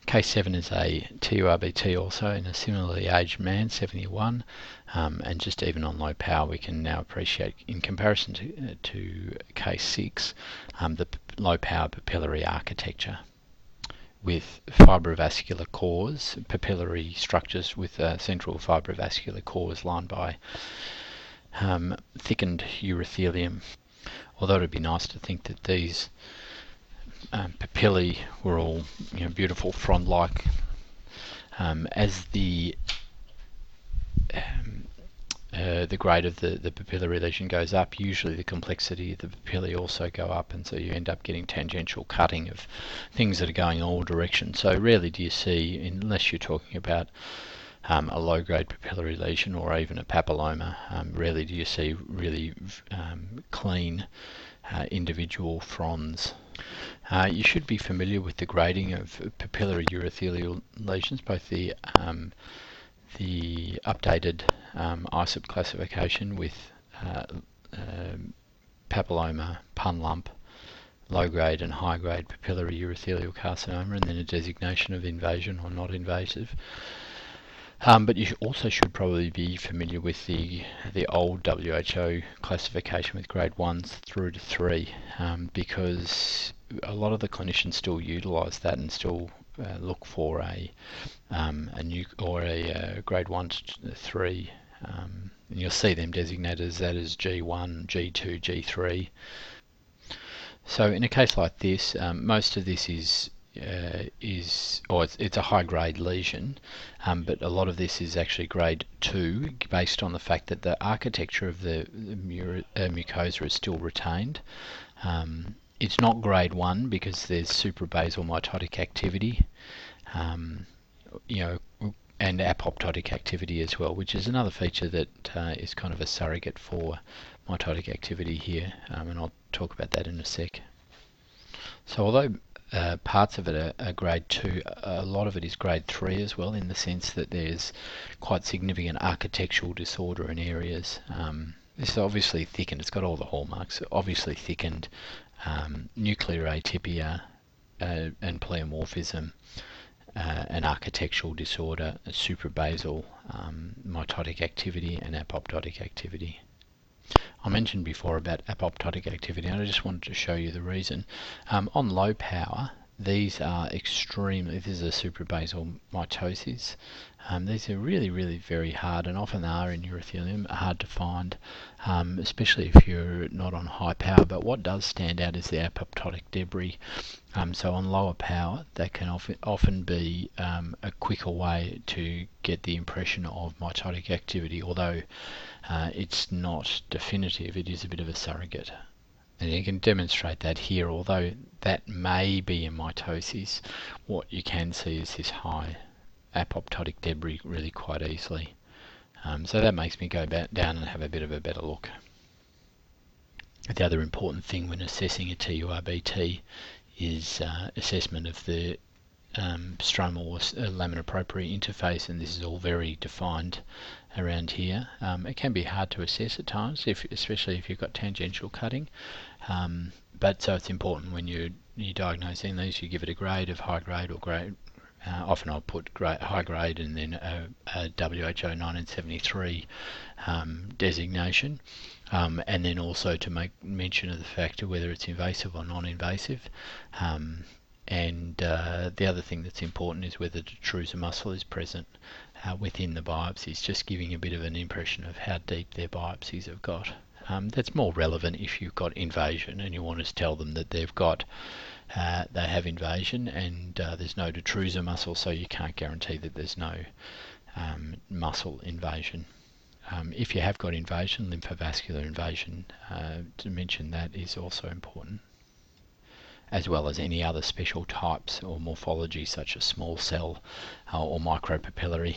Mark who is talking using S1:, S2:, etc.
S1: Case 7 is a TURBT also in a similarly aged man, 71, and just even on low power we can now appreciate, in comparison to case 6, the low power papillary architecture with fibrovascular cores, papillary structures with central fibrovascular cores lined by thickened urothelium. Although it would be nice to think that these papillae were all, beautiful frond-like. As the grade of the papillary lesion goes up, usually the complexity of the papillae also go up, and so you end up getting tangential cutting of things that are going all directions. So rarely do you see, unless you're talking about a low-grade papillary lesion or even a papilloma, rarely do you see really clean individual fronds. You should be familiar with the grading of papillary urothelial lesions, both the updated ISUP classification with papilloma, pun lump, low-grade and high-grade papillary urothelial carcinoma, and then a designation of invasion or not invasive. But you also should probably be familiar with the old WHO classification with grade 1s through to 3, because a lot of the clinicians still utilise that and still look for a grade 1 to 3. And you'll see them designated as that as G1, G2, G3. So in a case like this, most of this is it's a high grade lesion, but a lot of this is actually grade 2 based on the fact that the architecture of the mucosa is still retained. It's not grade 1 because there's suprabasal mitotic activity, and apoptotic activity as well, which is another feature that is kind of a surrogate for mitotic activity here, and I'll talk about that in a sec. So although parts of it are grade 2, a lot of it is grade 3 as well, in the sense that there's quite significant architectural disorder in areas. This is obviously thickened, it's got all the hallmarks, obviously thickened nuclear atypia and pleomorphism, an architectural disorder, a suprabasal mitotic activity and apoptotic activity. I mentioned before about apoptotic activity, and I just wanted to show you the reason. On low power, these are this is a suprabasal mitosis. These are really, really very hard, and often are in urothelium, hard to find, especially if you're not on high power. But what does stand out is the apoptotic debris. So on lower power, that can often be a quicker way to get the impression of mitotic activity, although it's not definitive, it is a bit of a surrogate. And you can demonstrate that here, although that may be a mitosis, what you can see is this high apoptotic debris really quite easily. So that makes me go back down and have a bit of a better look. The other important thing when assessing a TURBT is assessment of the stromal or lamina propria interface, and this is all very defined around here. It can be hard to assess at times, especially if you've got tangential cutting, but so it's important when you're diagnosing these, you give it a grade of high grade or grade. Often I'll put high grade and then a WHO 1973 designation, and then also to make mention of the fact of whether it's invasive or non-invasive. And the other thing that's important is whether detrusor muscle is present within the biopsies, just giving a bit of an impression of how deep their biopsies have got. That's more relevant if you've got invasion and you want to tell them that they have invasion and there's no detrusor muscle, so you can't guarantee that there's no muscle invasion. If you have got invasion, lymphovascular invasion, to mention that is also important, as well as any other special types or morphology such as small cell or micropapillary.